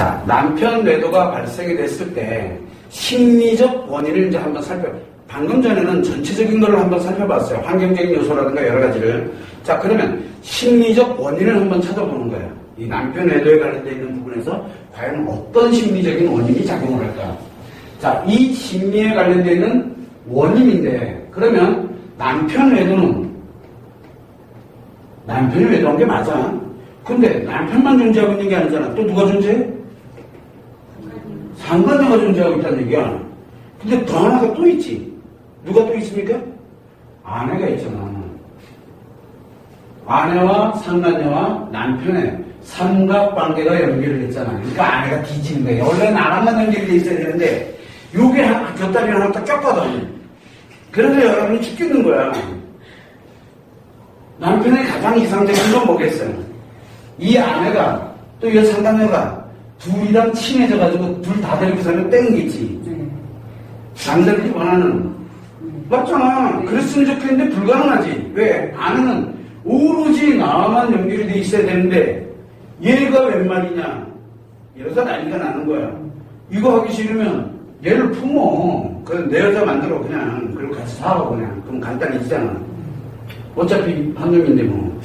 자, 남편 외도가 발생이 됐을 때 심리적 원인을 이제 한번 방금 전에는 전체적인 걸 한번 살펴봤어요. 환경적인 요소라든가 여러 가지를. 자, 그러면 심리적 원인을 한번 찾아보는 거예요. 이 남편 외도에 관련되어 있는 부분에서 과연 어떤 심리적인 원인이 작용을 할까? 자, 이 심리에 관련되어 있는 원인인데, 그러면 남편 외도는 남편이 외도한 게 맞아. 근데 남편만 존재하고 있는 게 아니잖아. 또 누가 존재해? 상간녀가 존재하고 있다는 얘기야. 근데 더 하나가 또 있지. 누가 또 있습니까? 아내가 있잖아. 아내와 상간녀와 남편의 삼각관계가 연결이 됐잖아. 그러니까 아내가 뒤지는 거예요. 원래 나랑만 연결이 돼 있어야 되는데 요게 곁다리 하나 딱 꼈거든. 그래서 여러분이 죽겠는 거야. 남편의 가장 이상적인 건 뭐겠어요? 이 아내가 또 이 상간녀가 둘이랑 친해져가지고 둘 다 데리고 살면 땡기지. 남자들이 원하는. 맞잖아. 그랬으면 좋겠는데 불가능하지. 왜? 아내는 오로지 나만 연결이 돼 있어야 되는데 얘가 웬 말이냐. 이러다 난리가 나는 거야. 이거 하기 싫으면 얘를 품어. 그럼 내 여자 만들어 그냥. 그리고 같이 살아 그냥. 그럼 간단해지잖아. 어차피 한 놈인데 뭐.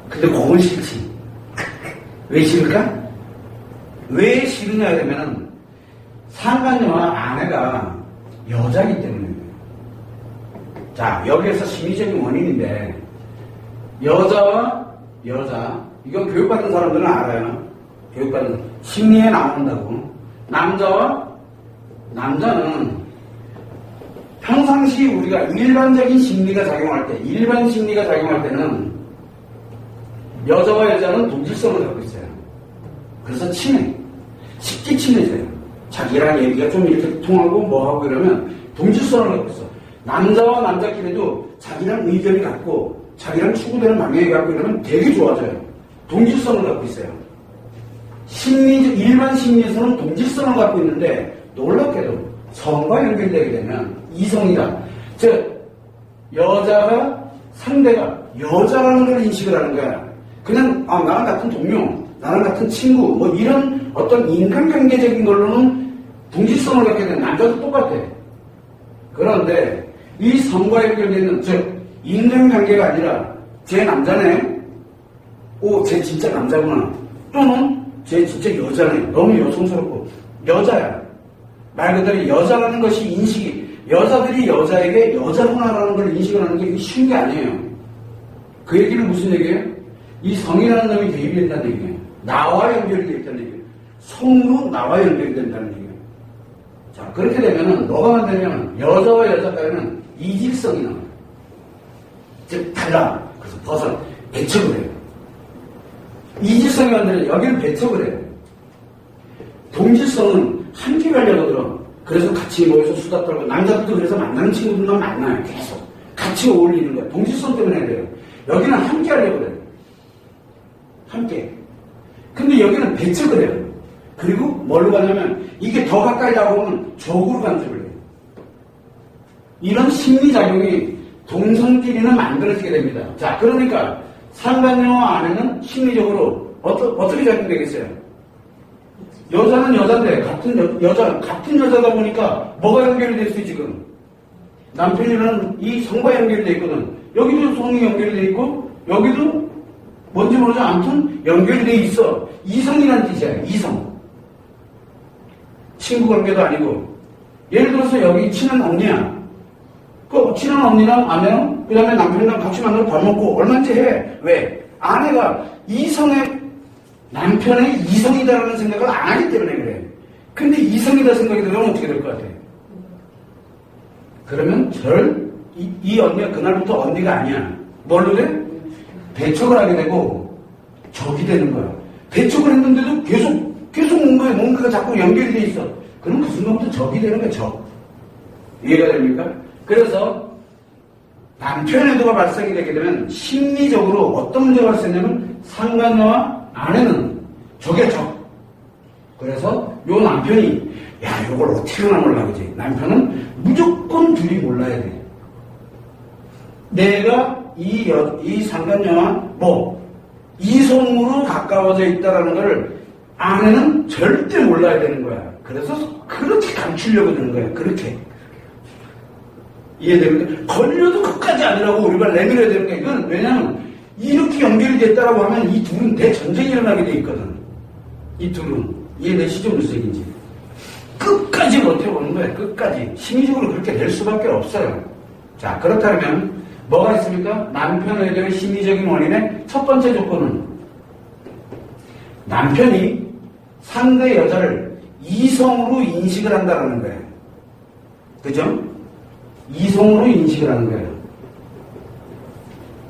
근데 그건 싫지. 왜 싫을까? 왜 싫으냐 하면은 상간녀와 아내가 여자이기 때문에. 자, 여기에서 심리적인 원인인데 여자와 여자, 이건 교육받은 사람들은 알아요. 교육받은 심리에 나온다고. 남자는 평상시 우리가 일반적인 심리가 작용할 때, 일반 심리가 작용할 때는 여자와 여자는 동질성을 갖고 있어요. 그래서 쉽게 친해져요. 자기랑 얘기가 좀 이렇게 통하고 뭐하고 이러면 동질성을 갖고 있어. 남자와 남자끼리도 자기랑 의견이 같고 자기랑 추구되는 방향이 갖고 이러면 되게 좋아져요. 동질성을 갖고 있어요. 일반 심리에서는 동질성을 갖고 있는데 놀랍게도 성과 연결되게 되면 이성이다. 즉 여자가 상대가 여자라는 걸 인식을 하는 거야. 그냥 나랑 같은 동료, 나랑 같은 친구 뭐 이런 어떤 인간관계적인 걸로는 동질성을 갖게 되는 남자도 똑같아. 그런데 이 성과 연결되는 즉 인간관계가 아니라 쟤 남자네, 쟤 진짜 남자구나, 또는 쟤 진짜 여자네, 너무 여성스럽고 여자야. 말 그대로 여자라는 것이 인식이, 여자들이 여자에게 여자구나라는 걸 인식을 하는 게 쉬운 게 아니에요. 그 얘기는 무슨 얘기예요? 이 성이라는 놈이 개입이 된다는 얘기예요. 나와 연결이 되어 있다는 얘기예요. 성으로 나와 연결이 된다는 얘기예요. 자, 그렇게 되면은 뭐가 만들면 여자와 여자 간에는 이질성이 나와요. 즉 달라. 그래서 배척을 해요. 이질성이 만들면 여기는 배척을 해요. 동질성은 함께 가려고 들어. 그래서 같이 모여서 수다 떨고, 남자들도 그래서 만나는 친구들만 만나요. 계속 같이 어울리는 거예요. 동질성 때문에 해야 돼요. 여기는 함께 하려고 그래요. 함께. 근데 여기는 배척을 해요. 그리고 뭘로 가냐면 이게 더 가까이 나오면 적으로 간섭을 해요. 이런 심리작용이 동성끼리는 만들어지게 됩니다. 자, 그러니까 상간녀와 아내는 심리적으로 어떻게 작용되겠어요? 여자는 여자인데 같은 여자다 보니까 뭐가 연결이 됐어요 지금? 남편이라는 이 성과 연결이 돼 있거든. 여기도 성이 연결이 돼 있고 여기도 뭔지 모르죠. 아무튼 연결이 돼 있어. 이성이라는 뜻이야. 이성. 친구 관계도 아니고. 예를 들어서 여기 친한 언니야. 그 친한 언니랑 아내랑 그 다음에 남편이랑 같이 만나서 밥 먹고 얼마인지 해. 왜? 아내가 남편의 이성이다라는 생각을 안 하기 때문에 그래. 근데 이성이다 생각이 들면 어떻게 될 것 같아? 그러면 이 언니가 그날부터 언니가 아니야. 뭘로 돼? 배척을 하게 되고 적이 되는 거야. 배척을 했는데도 계속 뭔가가 자꾸 연결이 돼 있어. 그럼 그 순간부터 적이 되는 거야. 적. 이해가 됩니까? 그래서 남편 외도가 발생이 되게 되면 심리적으로 어떤 문제가 발생되냐면 상간녀와 아내는 적의 적. 그래서 요 남편이 요걸 어떻게 하나 몰라 그지? 남편은 무조건 둘이 몰라야 돼. 내가 이 상간녀와 이성으로 가까워져 있다라는 걸 아내는 절대 몰라야 되는 거야. 그래서 그렇게 감추려고 드는 거야. 그렇게. 이해됩니까? 걸려도 끝까지 아니라고 우리가 내밀어야 되는 거야. 이건 왜냐면 이렇게 연결이 됐다라고 하면 이 둘은 대전쟁이 일어나게 돼 있거든. 이 둘은. 이해되시죠? 무슨 얘기인지. 끝까지 버텨보는 거야. 끝까지. 심리적으로 그렇게 될 수밖에 없어요. 자, 그렇다면 뭐가 있습니까? 남편에 대한 심리적인 원인의 첫 번째 조건은 남편이 상대 여자를 이성으로 인식을 한다는 거예요. 그죠? 이성으로 인식을 하는 거예요.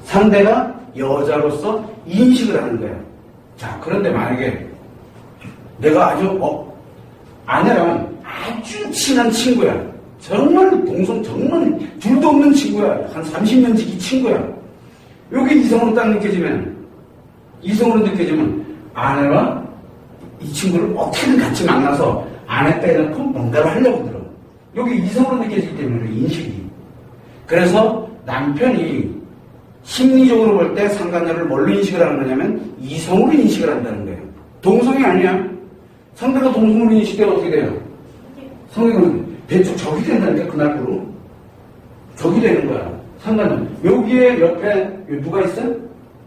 상대가 여자로서 인식을 하는 거예요. 자, 그런데 만약에 내가 아내랑 아주 친한 친구야. 정말 정말 둘도 없는 친구야. 한 30년 지기 친구야. 여기 이성으로 딱 느껴지면 아내와 이 친구를 어떻게든 같이 만나서 아내 빼놓고 뭔가를 하려고 들어. 여기 이성으로 느껴지기 때문에 인식이. 그래서 남편이 심리적으로 볼 때 상간녀를 뭘로 인식을 하는 거냐면 이성으로 인식을 한다는 거예요. 동성이 아니야. 상대가 동성으로 인식되면 어떻게 돼요? 성격은 대충 적이 된다니까, 그날부로. 적이 되는 거야. 상관은. 여기에 옆에 누가 있어요?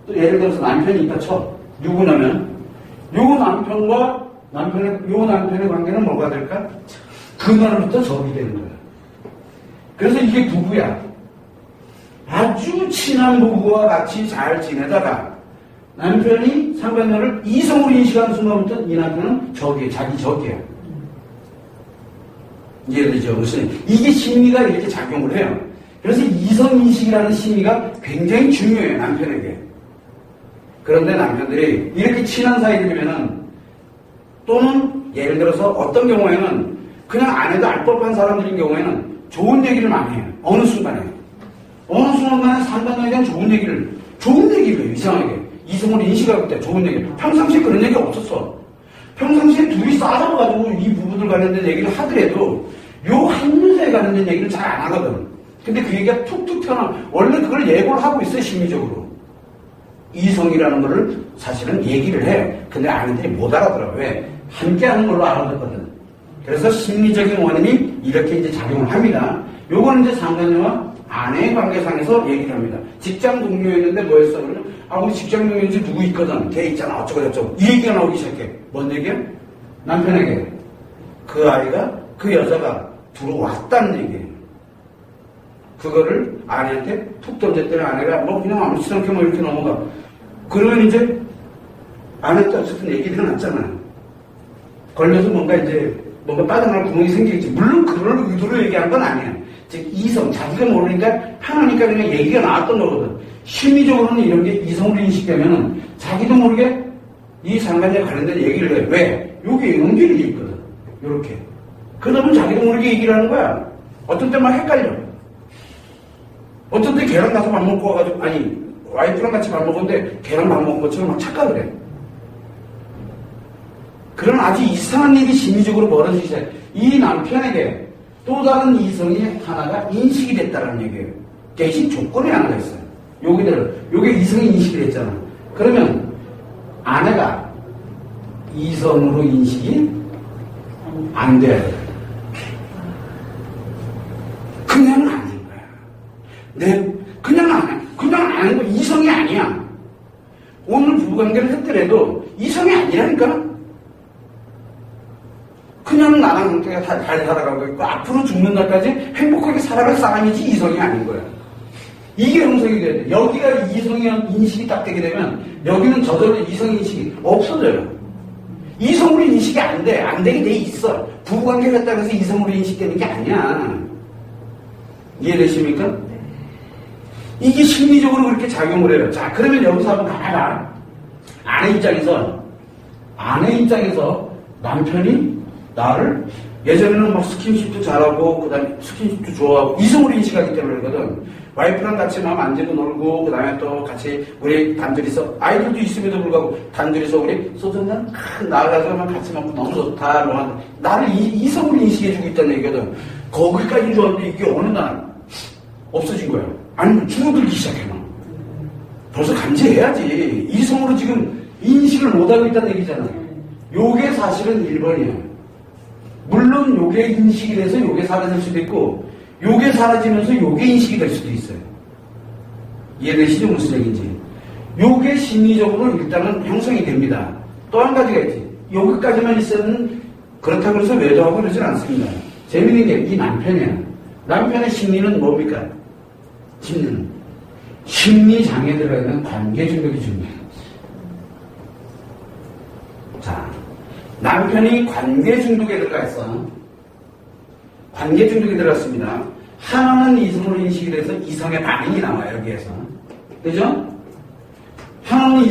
또 예를 들어서 남편이 있다 쳐. 누구냐면, 요 남편의 관계는 뭐가 될까? 그날부터 적이 되는 거야. 그래서 이게 부부야. 아주 친한 부부와 같이 잘 지내다가 남편이 상관녀를 이성으로 인식하는 순간부터 이 남편은 적이야. 자기 적이야. 이해되죠? 무슨 이게 심리가 이렇게 작용을 해요. 그래서 이성인식이라는 심리가 굉장히 중요해요. 남편에게. 그런데 남편들이 이렇게 친한 사이들이면은 또는 예를 들어서 어떤 경우에는 그냥 아내도 알 법한 사람들인 경우에는 좋은 얘기를 많이 해요. 어느 순간에 상관녀에 대한 좋은 얘기를 해요. 이상하게. 이성을 인식할 때 좋은 얘기. 평상시에 그런 얘기가 없었어. 평상시에 둘이 싸워가지고 이 부부들 관련된 얘기를 하더라도 요 한 여자에 관련된 얘기를 잘 안 하거든. 근데 그 얘기가 툭툭 튀어나와. 원래 그걸 예고를 하고 있어요, 심리적으로. 이성이라는 거를 사실은 얘기를 해. 근데 아내들이 못 알아들어. 왜? 함께 하는 걸로 알아듣거든. 그래서 심리적인 원인이 이렇게 이제 작용을 합니다. 요거는 이제 상간녀와 아내의 관계상에서 얘기를 합니다. 직장 동료였는데 뭐였어? 그러면 우리 직장 동료인지 누구 있거든. 걔 있잖아. 어쩌고 이 얘기가 나오기 시작해. 뭔 얘기야? 남편에게 그 아이가, 그 여자가 들어왔다는 얘기예요. 그거를 아내한테 툭 던졌더니 아내가 그냥 아무렇지 않게 이렇게 넘어가. 그러면 이제 아내한테 어쨌든 얘기를 해놨잖아. 걸려서 뭔가 빠져나갈 구멍이 생기겠지. 물론 그럴 의도로 얘기한 건 아니야. 즉 이성, 자기가 모르니까 편하니까 그냥 얘기가 나왔던 거거든. 심리적으로는 이런 게 이성으로 인식되면은 자기도 모르게 이 상관에 관련된 얘기를 해. 왜? 여기 연결이 돼 있거든. 요렇게. 그러면 자기도 모르게 얘기를 하는 거야. 어떤 때 막 헷갈려. 어떤 때 걔랑 가서 밥 먹고 와가지고, 와이프랑 같이 밥 먹었는데 걔랑 밥 먹은 것처럼 막 착각을 해. 그런 아주 이상한 일이 심리적으로 벌어지기 시작해. 이 남편에게 또 다른 이성이 하나가 인식이 됐다는 얘기예요. 대신 조건이 하나가 있어요. 요게 이성이 인식이 됐잖아. 그러면 아내가 이성으로 인식이 안 돼야 돼. 그냥은 아닌 거야. 그냥 아닌 거 이성이 아니야. 오늘 부부관계를 했더라도 이성이 아니라니까. 그냥 나랑 함께 잘 살아가고 있고 앞으로 죽는 날까지 행복하게 살아갈 사람이지 이성이 아닌 거야. 이게 형성이 돼야 돼. 여기가 이성이 인식이 딱 되게 되면 여기는 저절로 이성 인식이 없어져요. 이성으로 인식이 안 돼. 안 되게 돼 있어. 부부관계를 했다고 해서 이성으로 인식되는 게 아니야. 이해되십니까? 이게 심리적으로 그렇게 작용을 해요. 자, 그러면 여기서 한번 가봐라. 아내 입장에서 남편이 나를 예전에는 막 스킨십도 잘하고 그다음에 스킨십도 좋아하고 이성으로 인식하기 때문에 그러거든. 와이프랑 같이 막 만지고 놀고 그다음에 또 같이 우리 단둘이서 아이들도 있음에도 불구하고 단둘이서 우리 소주 한잔 나가서 막 같이 먹고 너무 좋다. 나를 이성으로 인식해주고 있다는 얘기거든. 거기까지 좋았는데 이게 어느 날 없어진 거야. 아니면 줄어들기 시작해. 벌써 감지해야지. 이성으로 지금 인식을 못하고 있다는 얘기잖아. 요게 사실은 1번이에요. 물론 요게 인식이 돼서 요게 사라질 수도 있고, 요게 사라지면서 요게 인식이 될 수도 있어요. 이해되시죠? 무슨 얘기인지. 요게 심리적으로 일단은 형성이 됩니다. 또 한 가지가 있지. 여기까지만 있으면 그렇다고 해서 외도하고 그러진 않습니다. 재밌는 게 이 남편이야. 남편의 심리는 뭡니까? 심리는. 심리장애 들어있는 관계중독이 중요해요. 자, 남편이 관계중독에 들어가 있어. 관계중독에 들어갔습니다. 하나는 이성으로 인식이 돼서 이성의 반응이 나와요, 여기에서. 그죠? 하나는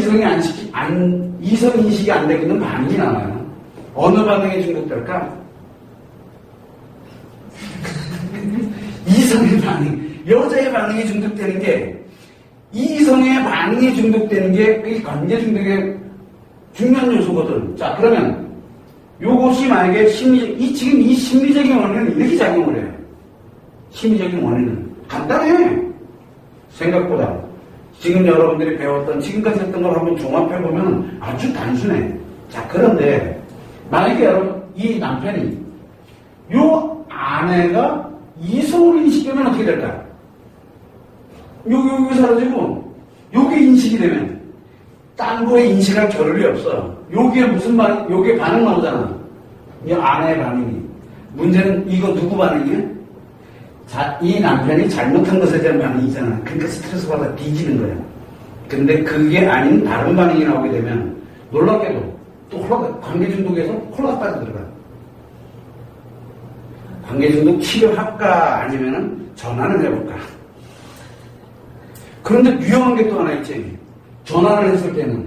이성 인식이 안 되고 있는 반응이 나와요. 어느 반응에 중독될까? 이성의 반응. 여자의 반응이 중독되는 게, 이성의 반응이 중독되는 게 이 관계 중독의 중요한 요소거든. 자, 그러면 요것이 만약에 지금 이 심리적인 원인은 이렇게 작용을 해요. 심리적인 원인은 간단해. 생각보다. 지금 여러분들이 배웠던, 지금까지 했던 걸 한번 종합해보면 아주 단순해. 자, 그런데 만약에 여러분, 이 남편이 요 아내가 이성으로 인식되면 어떻게 될까? 여기 사라지고, 요게 인식이 되면, 딴 거에 인식할 겨를이 없어. 요게 요게 반응 나오잖아. 이 아내의 반응이. 문제는 이거 누구 반응이야? 자, 이 남편이 잘못한 것에 대한 반응이잖아. 그러니까 스트레스 받아 뒤지는 거야. 근데 그게 아닌 다른 반응이 나오게 되면, 놀랍게도 또 관계중독에서 홀라 빠져들어가. 관계중독 치료할까? 아니면은 전환을 해볼까? 그런데 위험한 게 또 하나 있지. 전환을 했을 때는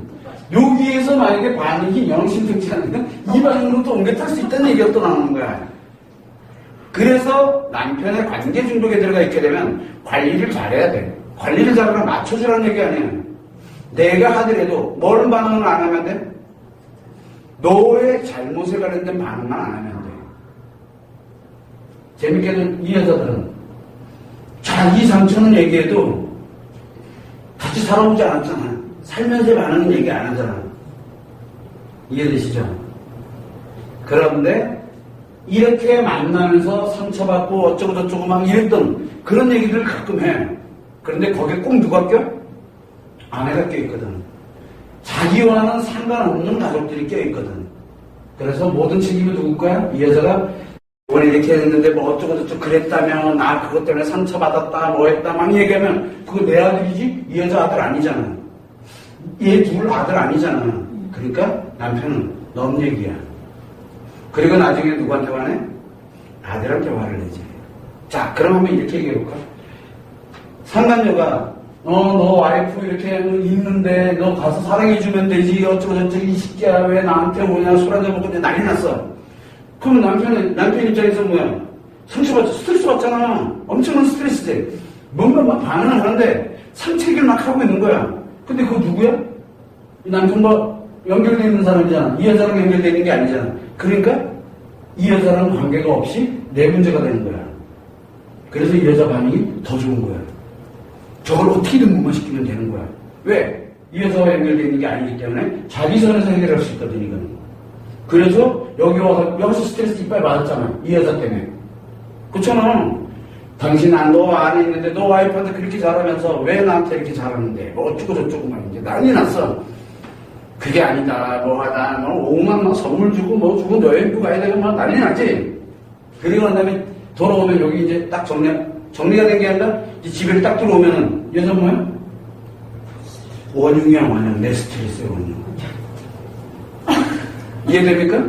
여기에서 만약에 반응이 영심특지 않으면 이 반응으로 또 옮겨 탈 수 있다는 얘기가 또 나오는 거야. 그래서 남편의 관계 중독에 들어가 있게 되면 관리를 잘해야 돼. 관리를 잘하면 맞춰주라는 얘기 아니야. 내가 하더라도 뭘 반응을 안 하면 돼? 너의 잘못에 관련된 반응만 안 하면 돼. 재밌게도 이 여자들은 자기 상처는 얘기해도 같이 살아오지 않았잖아. 살면서 반응은 얘기 안 하잖아. 이해되시죠? 그런데 이렇게 만나면서 상처받고 어쩌고저쩌고 막 이랬던 그런 얘기들을 가끔 해. 그런데 거기에 꼭 누가 껴? 아내가 껴있거든. 자기와는 상관없는 가족들이 껴있거든. 그래서 모든 책임이 누구 거야? 이 여자가 이번에 이렇게 했는데 뭐 어쩌고저쩌고 그랬다며, 나 그것 때문에 상처받았다 뭐 했다 막 얘기하면 그거 내 아들이지? 이 여자 아들 아니잖아. 얘 둘 아들 아니잖아. 그러니까 남편은 넌 얘기야. 그리고 나중에 누구한테 화내? 아들한테 화를 내지. 자, 그럼 한번 이렇게 얘기해볼까? 상간녀가 너 와이프 이렇게 있는데 너 가서 사랑해주면 되지, 어쩌고저쩌고 이 새끼야 왜 나한테 오냐, 술 한잔 먹고 난리 났어. 그러면 남편 입장에서 뭐야? 상처받죠. 스트레스 받잖아. 엄청난 스트레스지. 뭔가 막 반응을 하는데 상처 얘기를 막 하고 있는 거야. 근데 그거 누구야? 이 남편과 연결되어 있는 사람이잖아. 이 여자랑 연결되어 있는 게 아니잖아. 그러니까 이 여자랑 관계가 없이 내 문제가 되는 거야. 그래서 이 여자 반응이 더 좋은 거야. 저걸 어떻게든 무마시키면 되는 거야. 왜? 이 여자와 연결되어 있는 게 아니기 때문에 자기 선에서 해결할 수 있거든, 이거는. 그래서 여기서 스트레스 이빨 받았잖아. 이 여자 때문에. 그렇잖아. 당신 너 안에 있는데 너 와이프한테 그렇게 잘하면서 왜 나한테 이렇게 잘하는데 뭐 어쩌고저쩌고 막 이제 난리 났어. 그게 아니다 뭐 하다 뭐 5만 막 선물 주고 뭐 주고 여행도 가야 되고 막 난리 났지. 그리고 난 다음에 돌아오면 여기 이제 딱 정리가 된 게 아니라 이제 집에 딱 들어오면은 여자 뭐야? 원흉이야 원흉. 내 스트레스의 원흉. 이해됩니까?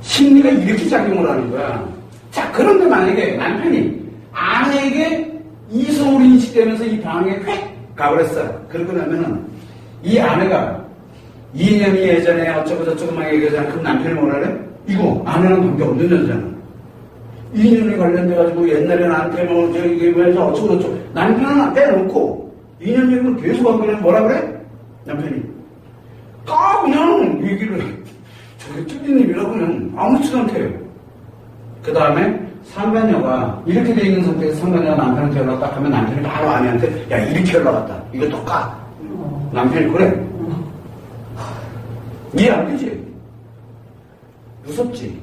심리가 이렇게 작용을 하는 거야. 자, 그런데 만약에 남편이 아내에게 이성으로 인식되면서 이 방에 휙 가버렸어. 그러고 나면은 이 아내가 이년이 예전에 어쩌고저쩌고 막 얘기하잖아. 그럼 남편이 뭐라 그래? 이거 아내랑 관계없는 여자잖아. 인연이 관련돼가지고 옛날에 나한테 뭐 저기 해서 어쩌고저쩌고 남편은 빼놓고 인연 얘기를 계속 하고 그냥 뭐라 그래? 남편이 그냥 얘기를 저게 쭈비님이라고 그냥 아무렇지도 않대요. 그 다음에 상간녀가 이렇게 돼 있는 상태에서 상간녀가 남편한테 연락 딱 하면 남편이 바로 아내한테 야 이렇게 연락 왔다. 이거 또 까. 남편이 그래. 이해 안 되지? 무섭지?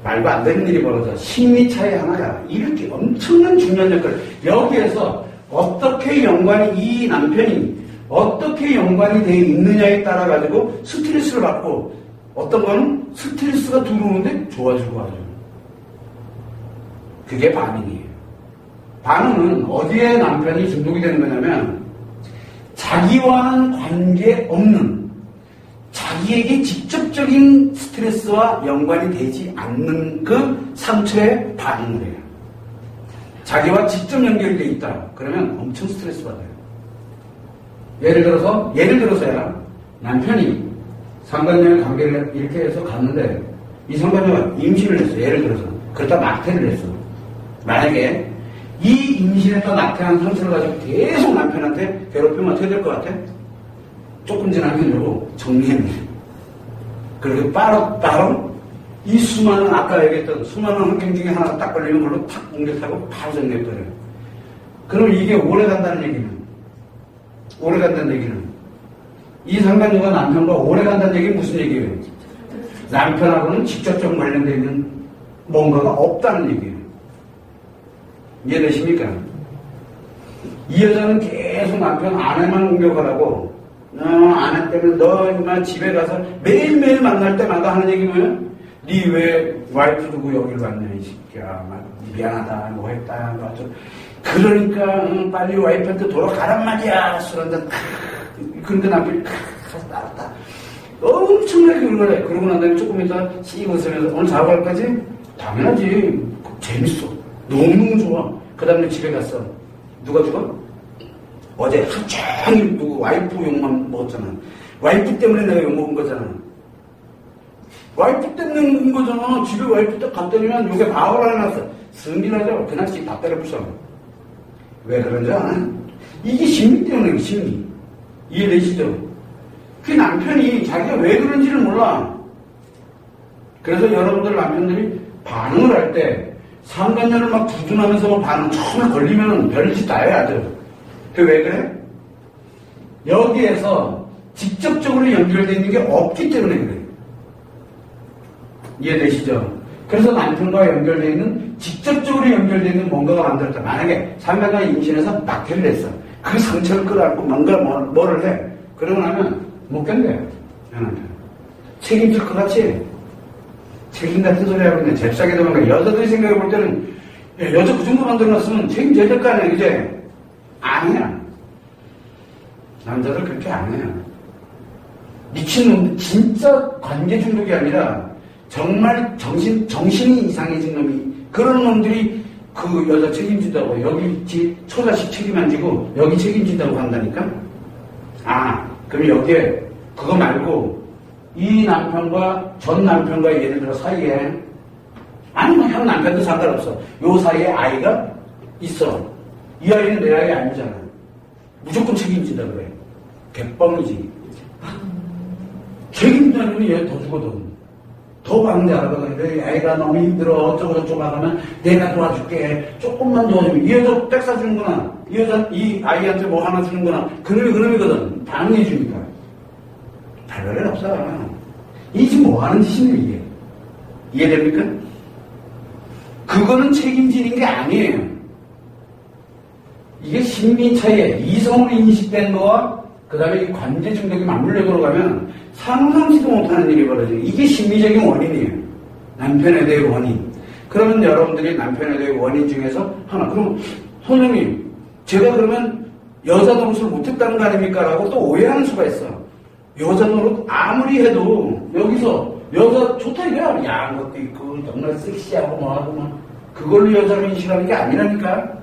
말도 안 되는 일이 벌어져. 심리 차이 하나야. 이렇게 엄청난 중요한 역할. 여기에서 어떻게 연관이, 이 남편이 어떻게 연관이 되어 있느냐에 따라 가지고 스트레스를 받고, 어떤 거는 스트레스가 들어오는데 좋아지고 하죠. 그게 반응이에요. 반응은 어디에 남편이 중독이 되는 거냐면, 자기와는 관계없는, 자기에게 직접적인 스트레스와 연관이 되지 않는 그 상처에 반응을 해요. 자기와 직접 연결이 돼 있다. 그러면 엄청 스트레스 받아요. 예를 들어서야 남편이 상간녀의 관계를 이렇게 해서 갔는데 이 상간녀가 임신을 했어. 예를 들어서. 그러다 낙태를 했어. 만약에 이 임신했다 낙태한 상처를 가지고 계속 남편한테 괴롭히면 어떻게 될 것 같아? 조금 지나면 정리했네. 그리고 바로 이 수많은, 아까 얘기했던 수많은 환경 중에 하나가 딱 걸리면 그걸로 탁 공격하고 바로 정리해버려요. 그럼 이게 오래 간다는 얘기는 이 상간녀가 남편과 오래 간다는 얘기는 무슨 얘기예요? 남편하고는 직접적으로 관련되어 있는 뭔가가 없다는 얘기예요. 이해되십니까? 이 여자는 계속 남편 아내만 공격하라고, 아내 때문에 너 인마 집에 가서 매일매일 만날 때마다 하는 얘기 뭐예요? 니 왜 와이프 두고 여기로 왔냐 이 새끼야. 미안하다 뭐 했다 뭐 좀. 그러니까 빨리 와이프한테 돌아가란 말이야. 술 한잔 그런데 남편이 가서 나왔다. 엄청나게 그걸 해. 그러고 난 다음에 조금 이따 씩 웃으면서 오늘 자고 갈 거지? 당연하지. 재밌어. 너무너무 좋아. 그 다음에 집에 갔어. 누가 죽어? 어제 하루 종일 누구 와이프 욕만 먹었잖아. 와이프 때문에 내가 욕 먹은 거잖아. 와이프 때문에 먹은 거잖아. 집에 와이프 때 갔더니만 욕에 밥을 안 해놨어. 승진하자고 그냥 집 다 때려 부숴. 왜 그런지 아나? 이게 심리 때문에 심리. 이해되시죠? 그 남편이 자기가 왜 그런지를 몰라. 그래서 여러분들 남편들이 반응을 할 때 상간녀를 막 두둔하면서 반응 처음에 걸리면 별짓 다 해야 돼요. 그 왜 그래? 여기에서 직접적으로 연결되어 있는 게 없기 때문에 그래요. 이해되시죠? 그래서 남편과 연결되어 있는, 직접적으로 연결되어 있는 뭔가가 만들었다. 만약에 상간녀가 임신해서 낙태를 했어. 그 상처를 끌어안고 뭔가 뭐를 해. 그러고 나면 못 견뎌요. 책임질 것 같이. 책임 같은 소리 하고 있는 잽싸게 도망가. 여자들이 생각해 볼 때는 여자 그 정도 만들어놨으면 책임져야 될 거 아니야, 이제. 아니야. 남자들 그렇게 안 해요. 미친놈, 진짜 관계 중독이 아니라 정말 정신이 이상해진 놈이, 그런 놈들이 그 여자 책임진다고, 여기 처자식 책임 안 지고 여기 책임진다고 한다니까? 그럼 여기에 그거 말고 이 남편과 전 남편과 예를 들어 사이에, 아니면 형 남편도 상관없어. 요 사이에 아이가 있어. 이 아이는 내 아이 아니잖아. 무조건 책임진다 그래. 개뻥이지. 책임자는 얘 더 주거든. 더 받는 알아보거든. 내 아이가 너무 힘들어. 어쩌고저쩌고 하면 내가 도와줄게. 조금만 도와주면. 이 여자 백 사주는구나. 이 아이한테 뭐 하나 주는구나. 그놈이거든. 반응해주니까. 별별은 없어. 이 지금 뭐 하는 짓이냐, 이게. 이해됩니까? 그거는 책임지는 게 아니에요. 이게 심리 차이에 이성으로 인식된 거와 그 다음에 이 관계 중독이 맞물려 들어가면 상상치도 못하는 일이 벌어져요. 이게 심리적인 원인이에요. 남편에 대해 원인. 그러면 여러분들이 남편에 대해 원인 중에서 하나. 그럼 선생님, 제가 그러면 여자 노릇을 못했다는 거 아닙니까? 라고 또 오해하는 수가 있어. 여자 노릇 아무리 해도 여기서 여자 좋다 이거야. 야한 것도 있고 정말 섹시하고 뭐하고 막 그걸로 여자를 인식하는 게 아니라니까.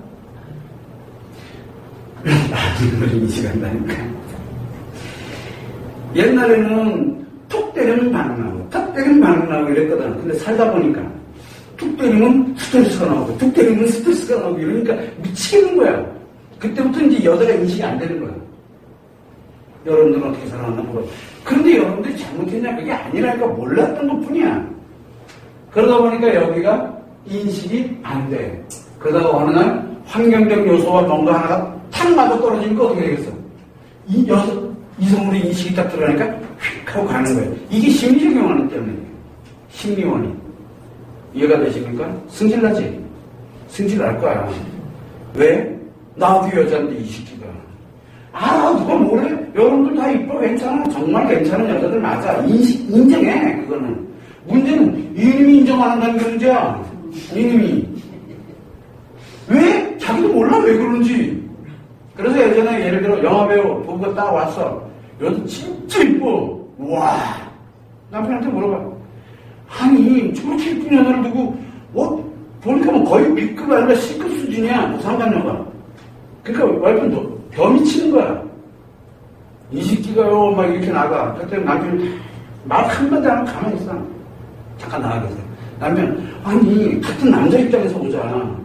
나를 인식한다니까. 옛날에는 툭 때리면 반응나고 탁 때리면 반응나고 이랬거든. 근데 살다 보니까 툭 때리면 스트레스가 나오고 툭 때리면 스트레스가 나오고 이러니까 미치겠는 거야. 그때부터 이제 여자가 인식이 안 되는 거야. 여러분들은 어떻게 살아왔나 모르겠어. 그런데 여러분들이 잘못했냐? 그게 아니라니까. 몰랐던 것 뿐이야. 그러다 보니까 여기가 인식이 안 돼. 그러다가 어느 날 환경적 요소와 뭔가 하나가 탁 맞아 떨어지니까 어떻게 되겠어? 이 여자, 이성으로 인식이 딱 들어가니까 휙 하고 가는 거예요. 이게 심리적인 원인 때문이에요. 심리 원인. 이해가 되십니까? 승질나지? 승질날 거야. 왜? 나도 여자인데 이 새끼가. 아, 누가 뭐래? 여러분들 다 이뻐, 괜찮아. 정말 괜찮은 여자들 맞아. 인정해, 그거는. 문제는 이놈이 인정 안 한다는 게 문제야. 이놈이. 왜? 자기도 몰라, 왜 그런지. 그래서 예전에 예를 들어 영화배우 부부가 딱 왔어. 여자 진짜 이뻐. 와. 남편한테 물어봐. 아니, 저렇게 이쁜 여자를 두고, 보니까 뭐 거의 B급 아니라 C급 수준이야. 뭐 상담료가. 그러니까 와이프는 더 미치는 거야. 이 새끼가요, 막 이렇게 나가. 그때 남편이 말 한마디 안 하면 가만히 있어. 잠깐 나가 계세요. 남편, 아니, 같은 남자 입장에서 보자.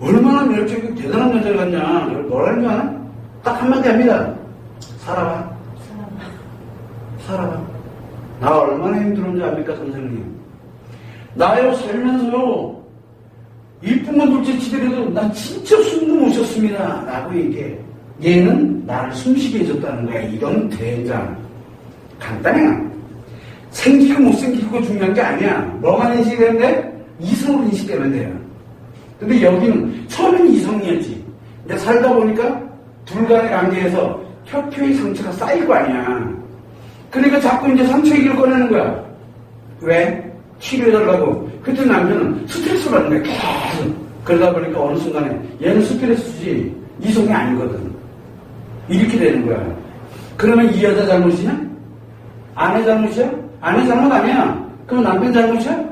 얼마나 매력적이고 대단한 여자 같냐. 뭐라는 줄 아나? 딱 한마디 합니다. 살아봐. 살아봐. 나 얼마나 힘들었는지 압니까, 선생님? 나요, 살면서요, 이쁜 건 둘째 치더라도 난 진짜 숨도 못 쉬었습니다. 라고 얘기해. 얘는 나를 숨쉬게 해줬다는 거야. 이런 대장. 간단해. 생기고 못생기고 중요한 게 아니야. 뭐만 인식되면 돼? 이성으로 인식되면 돼요. 근데 여기는 처음엔 이성이었지. 근데 살다 보니까 둘 간의 관계에서 켜켜이 상처가 쌓일 거 아니야. 그러니까 자꾸 이제 상처 얘기를 꺼내는 거야. 왜? 치료해달라고. 그때 남편은 스트레스 받는 거야. 계속. 그러다 보니까 어느 순간에 얘는 스트레스지 이성이 아니거든. 이렇게 되는 거야. 그러면 이 여자 잘못이냐? 아내 잘못이야? 아내 잘못 아니야. 그럼 남편 잘못이야?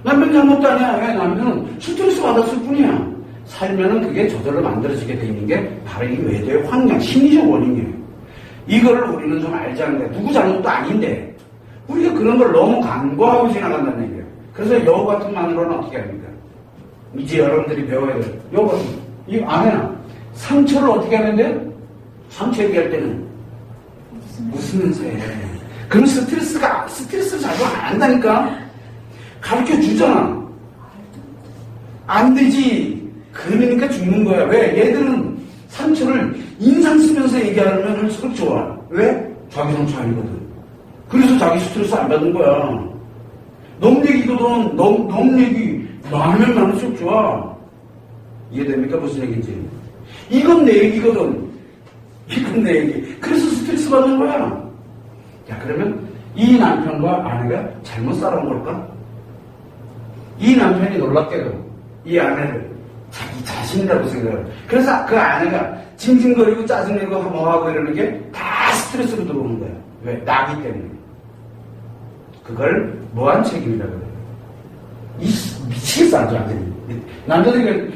남편 잘못도 아니야. 왜? 남편은 스트레스 받았을 뿐이야. 살면은 그게 저절로 만들어지게 돼 있는 게 바로 이 외도의 환경, 심리적 원인이에요. 이거를 우리는 좀 알자는 거야. 누구 잘못도 아닌데 우리가 그런 걸 너무 간과하고 지나간다는 얘기예요. 그래서 여우 같은 마누라는 어떻게 합니까? 이제 여러분들이 배워야 돼요. 여우 같은 이 아내나 상처를 어떻게 하면 돼요? 상처 얘기할 때는 웃으면서 해. 그럼 스트레스를 자주 안 한다니까? 가르쳐 주잖아. 안 되지. 그러니까 죽는 거야. 왜? 얘들은 상처를 인상 쓰면서 얘기하면 할수록 좋아. 왜? 자기 상처 아니거든. 그래서 자기 스트레스 안 받는 거야. 놈 얘기거든. 놈 얘기 많으면 많을수록 좋아. 이해됩니까? 무슨 얘기인지. 이건 내 얘기거든. 이건 내 얘기. 그래서 스트레스 받는 거야. 야, 그러면 이 남편과 아내가 잘못 살아온 걸까? 이 남편이 놀랍게도 이 아내를 자기 자신이라고 생각해요. 그래서 그 아내가 징징거리고 짜증내고 뭐하고 이러는 게 다 스트레스로 들어오는 거야. 왜? 나기 때문에. 그걸 무한 책임이라고 그래요. 미치겠어, 아주. 남자들이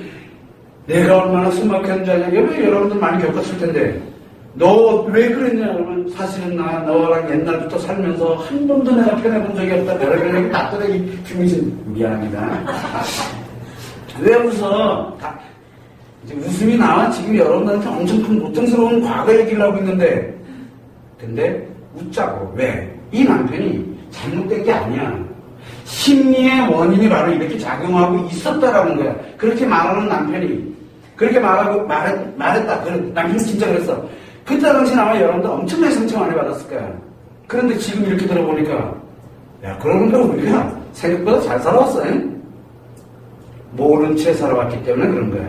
내가 얼마나 숨막혔는지 아냐. 여러분들 많이 겪었을 텐데 너 왜 그랬냐 그러면 사실은 나 너랑 옛날부터 살면서 한 번도 내가 편해본 적이 없다. 별의별 얘기 다 떠내기 중이신 미안합니다. 왜 웃어? 이제 웃음이 나와. 지금 여러분들한테 엄청 큰 고통스러운 과거 얘기를 하고 있는데 근데 웃자고. 왜? 이 남편이 잘못된 게 아니야. 심리의 원인이 바로 이렇게 작용하고 있었다라는 거야. 그렇게 말하는 남편이 그렇게 말했다. 남편이 진짜 그랬어. 그때 당시 아마 여러분들 엄청나게 상처 많이 받았을 거야. 그런데 지금 이렇게 들어보니까 야, 그러니까 우리가 생각보다 잘 살아왔어. 응? 모른 채 살아왔기 때문에 그런 거야.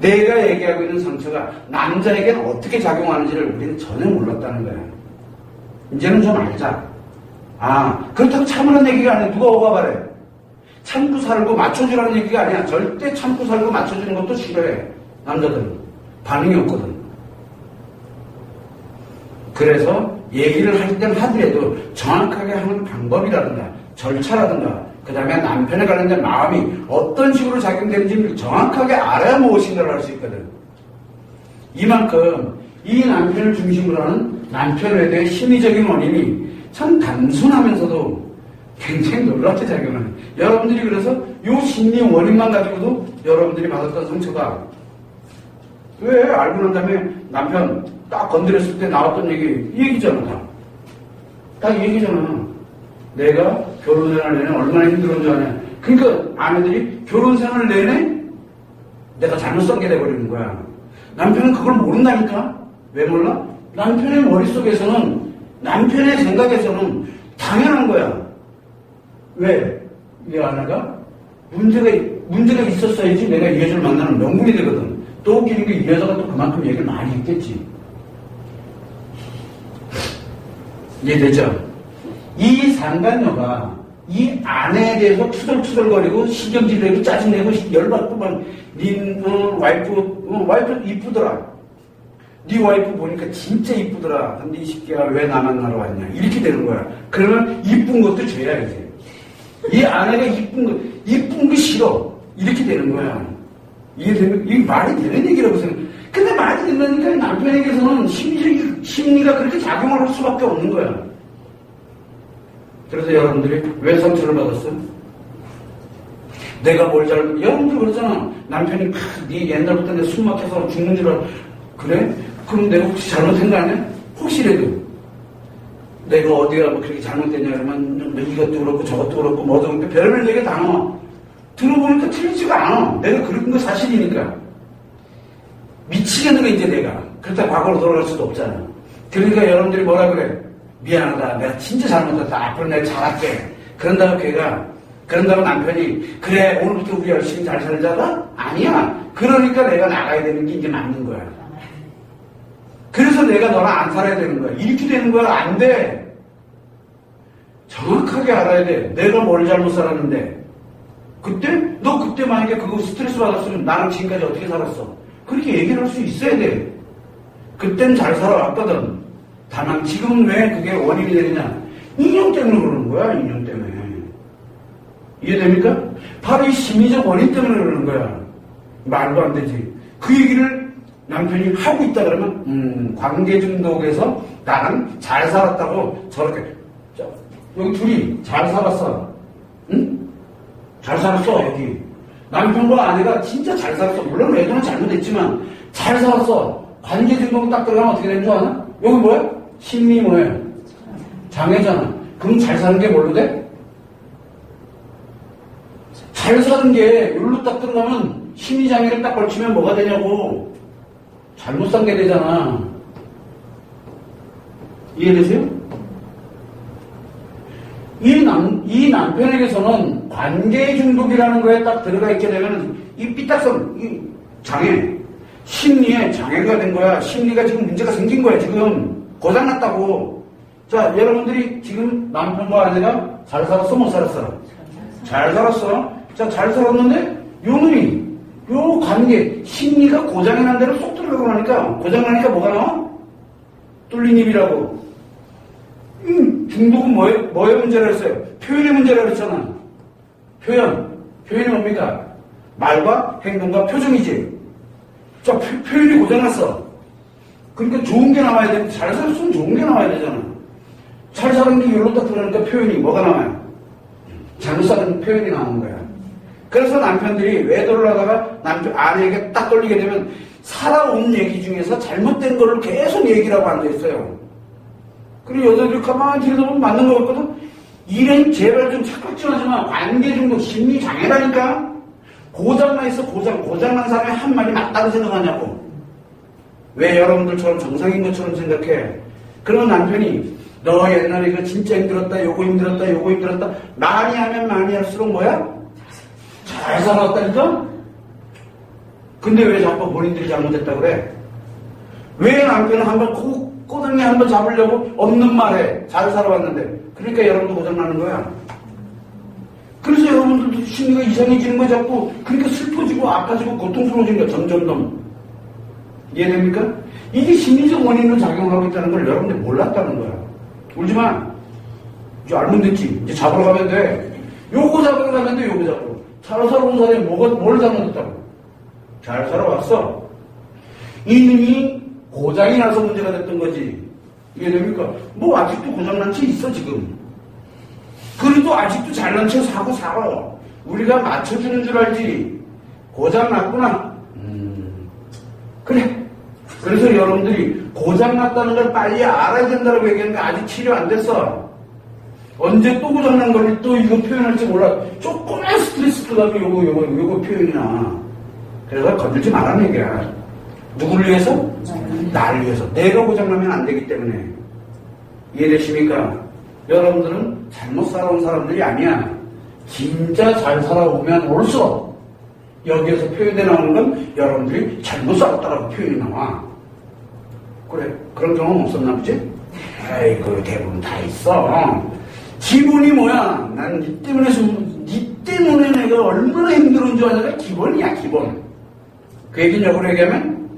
내가 얘기하고 있는 상처가 남자에게는 어떻게 작용하는지를 우리는 전혀 몰랐다는 거야. 이제는 좀 알자. 아, 그렇다고 참으라는 얘기가 아니야. 누가 오가바래. 참고 살고 맞춰주라는 얘기가 아니야. 절대 참고 살고 맞춰주는 것도 싫어해. 남자들은. 반응이 없거든. 그래서 얘기를 할 땐 하더라도 정확하게 하는 방법이라든가 절차라든가 그 다음에 남편에 관련된 마음이 어떤 식으로 작용되는지 정확하게 알아야 무엇인가를 할 수 있거든. 이만큼 이 남편을 중심으로 하는 남편에 대해 심리적인 원인이 참 단순하면서도 굉장히 놀랍게 작용하는. 여러분들이 그래서 이 심리 원인만 가지고도 여러분들이 받았던 상처가 왜 알고 난 다음에 남편 딱 건드렸을 때 나왔던 이 얘기잖아. 딱 이 얘기잖아. 내가 결혼생활 내내 얼마나 힘들었는 줄 아냐. 그러니까 아내들이 결혼생활 내내 내가 잘못 썬게 돼버리는 거야. 남편은 그걸 모른다니까. 왜 몰라? 남편의 머릿속에서는, 남편의 생각에서는 당연한 거야. 왜? 이 아내가 문제가 있었어야지 내가 이 여자를 만나는 명분이 되거든. 또 웃기는 게 이 여자가 또 그만큼 얘기를 많이 했겠지. 이해되죠? 이 상간녀가 이 아내에 대해서 투덜투덜거리고 신경질내고 짜증내고 열받고 막 와이프 이쁘더라. 네 와이프 보니까 진짜 이쁘더라. 근데 이 새끼야 왜 나 만나러 왔냐. 이렇게 되는 거야. 그러면 이쁜 것도 줘야지. 이 아내가 이쁜 거 싫어. 이렇게 되는 거야. 이해되면, 이게 말이 되는 얘기라고 생각해. 근데 말이 된다니까 남편에게서는 심리가 그렇게 작용을 할 수밖에 없는 거야. 그래서 여러분들이 왜 상처를 받았어? 내가 여러분들 그러잖아. 남편이 네 옛날부터 내 숨 막혀서 죽는 줄 알아. 그래? 그럼 내가 혹시 잘못한 거 아니야? 혹시라도. 내가 어디가 뭐 그렇게 잘못됐냐 그러면 이것도 그렇고 저것도 그렇고 뭐도 그렇고 별별 얘기 다 나와. 들어보니까 틀리지가 않아. 내가 그런 거 사실이니까. 미치겠는 거 이제 내가. 그렇다고 과거로 돌아갈 수도 없잖아. 그러니까 여러분들이 뭐라 그래? 미안하다. 내가 진짜 잘못했다. 앞으로 내가 잘할게. 그런다고 남편이 그래 오늘부터 우리 열심히 잘 살자가? 아니야. 그러니까 내가 나가야 되는 게 이제 맞는 거야. 그래서 내가 너랑 안 살아야 되는 거야. 이렇게 되는 거야. 안 돼. 정확하게 알아야 돼. 내가 뭘 잘못 살았는데. 너 그때 만약에 그거 스트레스 받았으면 나는 지금까지 어떻게 살았어? 그렇게 얘기를 할 수 있어야 돼. 그땐 잘 살아왔거든. 다만 지금은 왜 그게 원인이 되느냐? 인형 때문에 그러는 거야. 인형 때문에. 이해됩니까? 바로 이 심리적 원인 때문에 그러는 거야. 말도 안 되지. 그 얘기를 남편이 하고 있다 그러면 관계 중독에서 나는 잘 살았다고 저렇게 여기 둘이 잘 살았어. 응? 잘 살았어. 여기 남편과 아내가 진짜 잘 살았어. 물론 애도는 잘못했지만 잘 살았어. 관계 중독 딱 들어가면 어떻게 되는 줄 아나? 여기 뭐야? 심리 뭐예요? 장애잖아. 그럼 잘 사는 게 뭘로 돼? 잘 사는 게 여기로 딱 들어가면 심리 장애를 딱 걸치면 뭐가 되냐고. 잘못 산 게 되잖아. 이해되세요? 이 남편에게서는 관계 중독이라는 거에 딱 들어가 있게 되면 이 삐딱선, 이 장애, 심리에 장애가 된 거야. 심리가 지금 문제가 생긴 거야. 지금 고장났다고. 자, 여러분들이 지금 남편과 아내가 잘 살았어? 못 살았어? 잘 살았어. 자, 잘 살았는데 요놈이 요 관계, 심리가 고장이 난 대로 쏙 들어가고 나니까, 고장나니까 뭐가 나와? 뚫린 입이라고. 중독은 뭐의 문제라 했어요? 표현의 문제라 그랬잖아. 표현이 뭡니까? 말과 행동과 표정이지. 자, 표현이 고장났어. 그러니까 좋은 게 나와야 돼. 잘 살았으면 좋은 게 나와야 되잖아. 잘 사는 게 여기로 딱 들어가니까 표현이 뭐가 나와요? 잘못 사는 표현이 나오는 거야. 그래서 남편들이 외도를 하다가 아내에게 딱 걸리게 되면 살아온 얘기 중에서 잘못된 거를 계속 얘기를 하고 앉아있어요. 그리고 여자들이 가만히 들여다보면 맞는 거 같거든? 일은 제발 좀 착각 좀 하지마. 관계 중독 심리 장애라니까? 고장나 있어, 고장난 사람이 한 말이 맞다고 생각하냐고. 왜 여러분들처럼 정상인 것처럼 생각해? 그러면 남편이 너 옛날에 이거 진짜 힘들었다, 요거 힘들었다. 많이 하면 많이 할수록 뭐야? 잘 살아왔다니까? 근데 왜 자꾸 본인들이 잘못했다 그래? 왜 남편은 한번 꼬등이 한번 잡으려고 없는 말에 잘 살아왔는데 그러니까 여러분도 고장나는 거야. 그래서 여러분들도 심리가 이상해지는 거야 자꾸. 그러니까 슬퍼지고 아파지고 고통스러워지는 거야. 점점점. 이해됩니까? 이게 심리적 원인으로 작용하고 있다는 걸 여러분들 몰랐다는 거야. 울지마. 이제 알면 됐지. 이제 잡으러 가면 돼. 요거 잡으러 가면 돼. 요거 잡으러. 잘 살아온 사람이 뭘 잘못했다고. 잘 살아왔어. 이놈이 고장이 나서 문제가 됐던 거지. 이해됩니까? 뭐 아직도 고장난 채 있어 지금. 그래도 아직도 잘난 채 사고 살아. 우리가 맞춰주는 줄 알지. 고장났구나. 그래. 그래서 여러분들이 고장났다는 걸 빨리 알아야 된다고 얘기하는데 아직 치료 안 됐어. 언제 또 고장난 걸 또 이거 표현할지 몰라. 조금만 스트레스 받아도 요거 표현이 나. 그래서 건들지 말라는 얘기야. 누구를 위해서? 나를 위해서. 내가 고장나면 안 되기 때문에. 이해되십니까? 여러분들은 잘못 살아온 사람들이 아니야. 진짜 잘 살아오면 올수록 여기에서 표현돼 나오는 건 여러분들이 잘못 살았다라고 표현이 나와. 그래, 그런 경험 없었나 보지? 아이고, 대부분 다 있어. 기본이 뭐야? 난 니 때문에 내가 얼마나 힘들은 줄 아냐? 기본이야, 기본. 그 얘기는 역으로 얘기하면,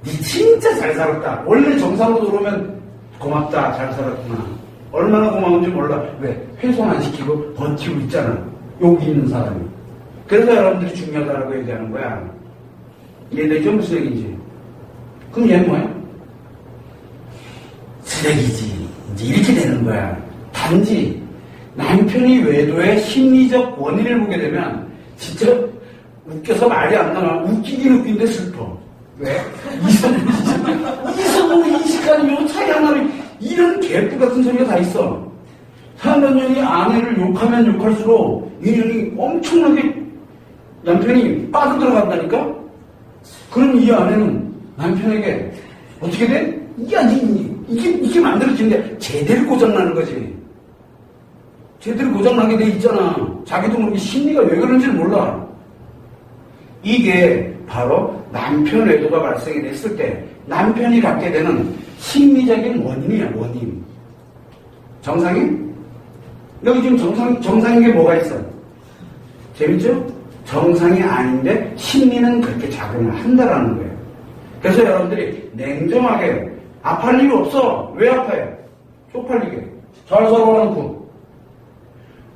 니 진짜 잘 살았다. 원래 정상으로 들어오면 고맙다, 잘 살았구나. 얼마나 고마운지 몰라. 왜? 훼손 안 시키고 버티고 있잖아. 여기 있는 사람이. 그래서 여러분들이 중요하다고 얘기하는 거야. 이해되죠? 무슨 얘기인지. 그럼 얘는 뭐야? 쓰레기지. 이제 이렇게 되는 거야. 단지 남편이 외도의 심리적 원인을 보게 되면 진짜 웃겨서 말이 안 나와. 웃기긴 웃긴데 슬퍼. 왜? 이성으로 이식하는 요 차이 하나를 이런 개뿔 같은 소리가 다 있어. 사는 년이 아내를 욕하면 욕할수록 이 년이 엄청나게 남편이 빠져들어간다니까? 그럼 이 아내는 남편에게 어떻게 돼? 이게 만들어지는데 제대로 고장나는 거지. 제대로 고장나게 돼 있잖아. 자기도 모르게 심리가 왜 그런지를 몰라. 이게 바로 남편 외도가 발생이 됐을 때 남편이 갖게 되는 심리적인 원인이야, 원인. 정상이? 여기 지금 정상인 게 뭐가 있어? 재밌죠? 정상이 아닌데 심리는 그렇게 작용을 한다라는 거예요. 그래서 여러분들이 냉정하게 아파할 일이 없어. 왜 아파요? 쪽팔리게. 잘 살아와놓고.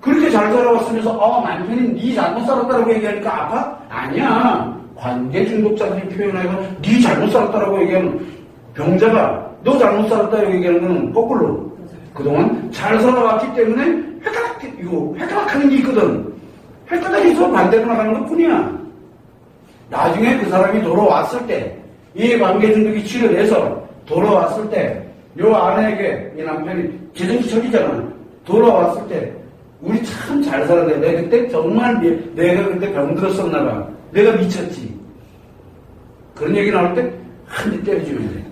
그렇게 잘 살아왔으면서 남편이 네 잘못 살았다라고 얘기하니까 아파? 아니야. 관계 중독자들이 표현하고 네 잘못 살았다라고 얘기하면 병자가 너 잘못 살았다라고 얘기하는 건 거꾸로. 그동안 잘 살아왔기 때문에 획가닥하는 게 있거든. 획가닥해서 반대로 나가는 것 뿐이야. 나중에 그 사람이 돌아왔을 때 이 관계 중독이 치료돼서 돌아왔을 때 요 아내에게 이 남편이 재정치 처리잖아. 돌아왔을 때 우리 참 잘 살았네. 내가 그때 정말 내가 그때 병들었었나 봐. 내가 미쳤지. 그런 얘기 나올 때 한 대 때려주면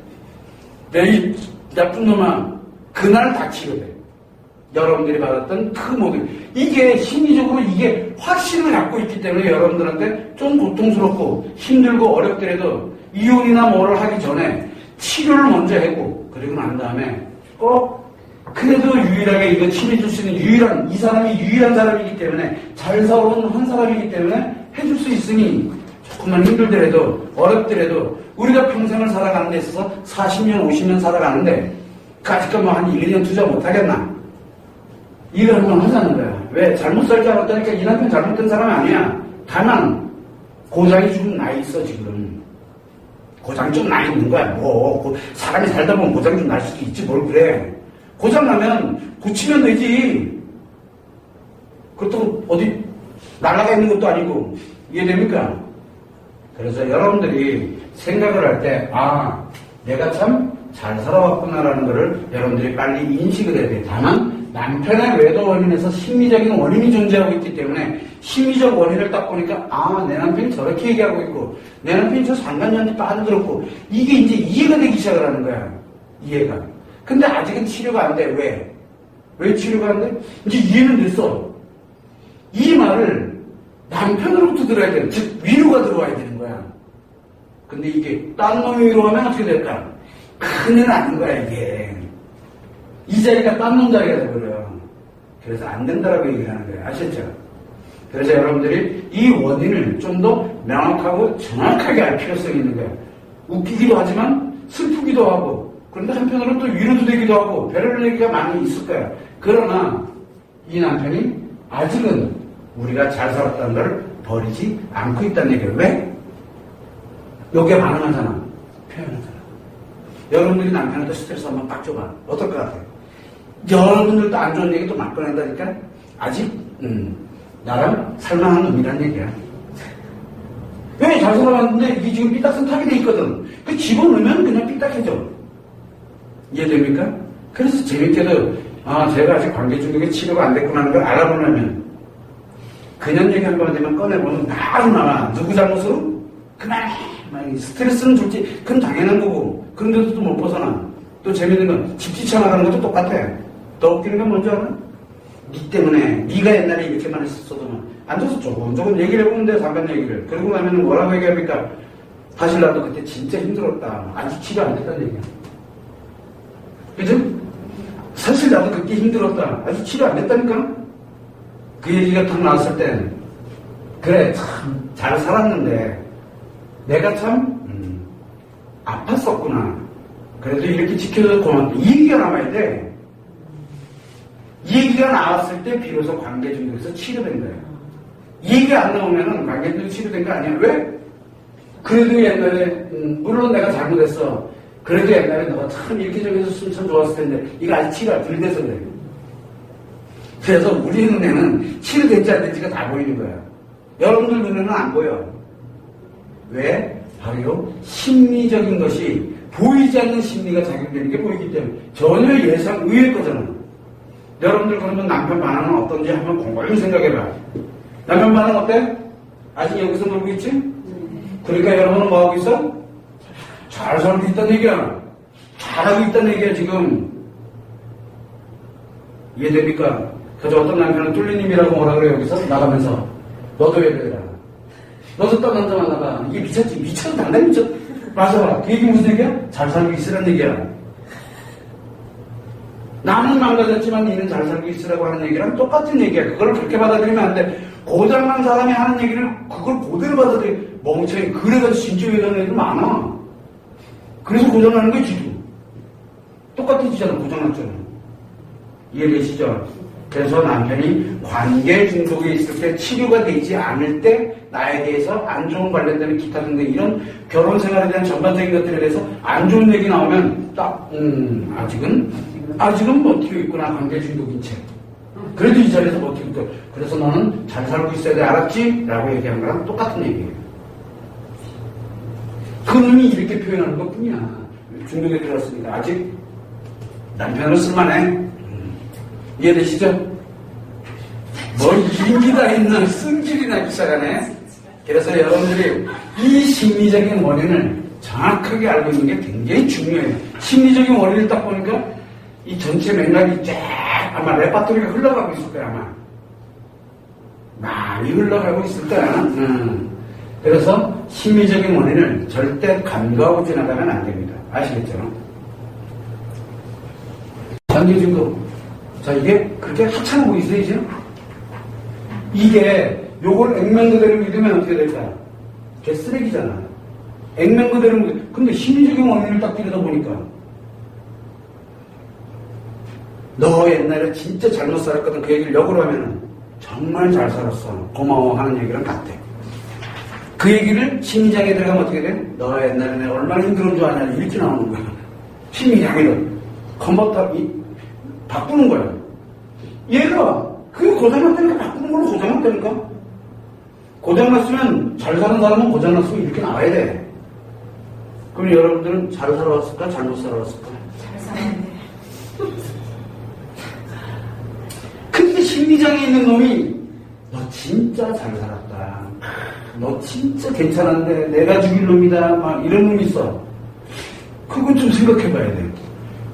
돼. 내 이 나쁜 놈아 그날 다 치료돼. 여러분들이 받았던 그 모든 이게 심리적으로 이게 확신을 갖고 있기 때문에 여러분들한테 좀 고통스럽고 힘들고 어렵더라도 이혼이나 뭐를 하기 전에 치료를 먼저 했고 그리고 난 다음에 꼭 그래도 유일하게 이거 치료해줄 수 있는 이 사람이 유일한 사람이기 때문에 잘 살아온 한 사람이기 때문에 해줄 수 있으니 조금만 힘들더라도 어렵더라도 우리가 평생을 살아가는 데 있어서 40년 50년 살아가는데 아직까지 한 1, 2년 투자 못하겠나? 이걸 한번 하자는 거야. 왜? 잘못 살지 않았다니까 이 남편 잘못된 사람이 아니야. 다만 고장이 좀 나 있어 지금. 고장 좀 나 있는 거야. 사람이 살다 보면 고장 좀 날 수도 있지 뭘 그래. 고장 나면 고치면 되지. 그것도 어디 날아가 있는 것도 아니고. 이해됩니까? 그래서 여러분들이 생각을 할 때 내가 참 잘 살아왔구나라는 것을 여러분들이 빨리 인식을 해야 돼. 다만 남편의 외도 원인에서 심리적인 원인이 존재하고 있기 때문에 심리적 원인을 딱 보니까 내 남편이 저렇게 얘기하고 있고 내 남편이 저 상간녀한테 빠져들었고 이게 이제 이해가 되기 시작을 하는 거야. 이해가. 근데 아직은 치료가 안 돼. 왜? 왜 치료가 안 돼? 이제 이해는 됐어. 이 말을 남편으로부터 들어야 돼. 즉 위로가 들어와야 되는 거야. 근데 이게 딴 놈이 위로하면 어떻게 될까? 큰일 나는 거야 이게. 이 자리가 딴 놈 자리가 돼버려요. 그래서 안 된다라고 얘기를 하는 거예요. 아셨죠? 그래서 여러분들이 이 원인을 좀 더 명확하고 정확하게 알 필요성이 있는 거예요. 웃기기도 하지만 슬프기도 하고 그런데 한편으로는 또 위로도 되기도 하고 별의별 얘기가 많이 있을 거야. 그러나 이 남편이 아직은 우리가 잘 살았다는 걸 버리지 않고 있다는 얘기예요. 왜? 여기에 반응하잖아. 표현하잖아. 여러분들이 남편한테 스트레스 한번 딱 줘봐. 어떨 것 같아요? 여러분들도 안 좋은 얘기 또 막 꺼낸다니까? 아직 나랑 살만한 놈이란 얘기야. 왜? 잘 살아왔는데 이게 지금 삐딱선 타게 돼 있거든. 그 집어넣으면 그냥 삐딱해져. 이해됩니까? 그래서 재밌게도 제가 아직 관계 중독에 치료가 안 됐구나 하는 걸 알아보려면 그냥 얘기 한 번 되면 꺼내보면 바로 나와. 누구 잘못으로? 그날 가만히 스트레스는 줄지 그건 당연한 거고 그런데도 또 못 벗어나. 또 재밌는 건 집 지쳐나가는 것도 똑같아. 더 웃기는 건 뭔지 알아? 니 때문에 네가 옛날에 이렇게만 했었어도 앉아서 조금 얘기를 해보면 돼. 잠깐 얘기를. 그러고 나면 뭐라고 얘기합니까? 사실 나도 그때 진짜 힘들었다. 아직 치료 안 됐다는 얘기야. 그죠? 사실 나도 그때 힘들었다. 아직 치료 안 됐다니까? 그 얘기가 딱 나왔을 땐 그래 참 잘 살았는데 내가 참 아팠었구나. 그래도 이렇게 지켜줘서 고맙다. 이 얘기가 남아야 돼. 이 얘기가 나왔을 때 비로소 관계중독에서 치료된 거예요. 이 얘기가 안 나오면은 관계중독 치료된 거 아니야. 왜? 그래도 옛날에 물론 내가 잘못했어. 그래도 옛날에 너가 참 이렇게 저기 했었으면 참 좋았을 텐데 이거 아직 치료가 덜 돼서 그래요. 그래서 우리 눈에는 치료됐지 안 됐지가 다 보이는 거야. 여러분들 눈에는 안 보여. 왜? 바로 심리적인 것이 보이지 않는 심리가 작용되는 게 보이기 때문에 전혀 예상 의외일 거잖아. 여러분들 그러면 남편 반응은 어떤지 한번 곰곰이 생각해봐. 남편 반응 어때? 아직 여기서 놀고 있지? 그러니까 여러분은 뭐하고 있어? 잘 살고 있다는 얘기야. 잘하고 있다는 얘기야 지금. 이해됩니까? 그래서 어떤 남편은 뚫리님이라고 뭐라 그래 여기서 나가면서 너도 왜 그래라. 너도 딴 남자 만나봐. 이게 미쳤지. 미쳐도 단단히 미쳤. 맞아. 그 얘기 무슨 얘기야? 잘 살고 있으라는 얘기야. 나는 망가졌지만 니는 잘 살고 있으라고 하는 얘기랑 똑같은 얘기야. 그걸 그렇게 받아들이면 안 돼. 고장난 사람이 하는 얘기를 그걸 그대로 받아들여. 멍청이. 그래가지고 진짜 이런 애들 많아. 그래서 고장나는 거야 지도. 똑같아지잖아. 고장났잖아. 이해되시죠? 그래서 남편이 관계 중독에 있을 때 치료가 되지 않을 때 나에 대해서 안 좋은 관련되는 기타 등등 이런 결혼 생활에 대한 전반적인 것들에 대해서 안 좋은 얘기 나오면 딱 아직은 버티고 있구나. 관계 중독인 채. 그래도 이 자리에서 버티고 있고 그래서 너는 잘 살고 있어야 돼. 알았지? 라고 얘기한 거랑 똑같은 얘기예요. 그놈이 이렇게 표현하는 것 뿐이야. 중독에 들어왔으니까 아직 남편을 쓸만해. 이해되시죠? 뭘 인기다 있는 승질이 나기 시작하네. 그래서 여러분들이 이 심리적인 원인을 정확하게 알고 있는 게 굉장히 중요해요. 심리적인 원인을 딱 보니까 이 전체 맥락이 쫙 아마 레파토리가 흘러가고 있을 거야 아마. 많이 흘러가고 있을 거야. 그래서 심리적인 원인을 절대 간과하고 지나가면 안 됩니다. 아시겠죠? 관계중독. 자, 이게 그렇게 하찮아 보이세요, 이제? 이게, 요걸 액면 그대로 믿으면 어떻게 될까? 걔 쓰레기잖아. 액면 그대로 믿으면, 근데 심리적인 원인을 딱 들여다보니까, 너 옛날에 진짜 잘못 살았거든. 그 얘기를 역으로 하면은, 정말 잘 살았어. 고마워 하는 얘기랑 같아. 그 얘기를 심리장에 들어가면 어떻게 돼? 너 옛날에 내가 얼마나 힘들은 줄 아냐. 이렇게 나오는 거야. 심리장에는. 컨버터, 바꾸는 거야. 얘가 그 고장났다니까 바꾸는 걸로 고장났다니까. 고장났으면 잘 사는 사람은 고장났으면 이렇게 나와야 돼. 그럼 여러분들은 잘 살아왔을까? 잘못 살아왔을까? 잘 살았네. 근데 심리장에 있는 놈이 너 진짜 잘 살았다. 너 진짜 괜찮은데 내가 죽일 놈이다. 막 이런 놈이 있어. 그건 좀 생각해봐야 돼.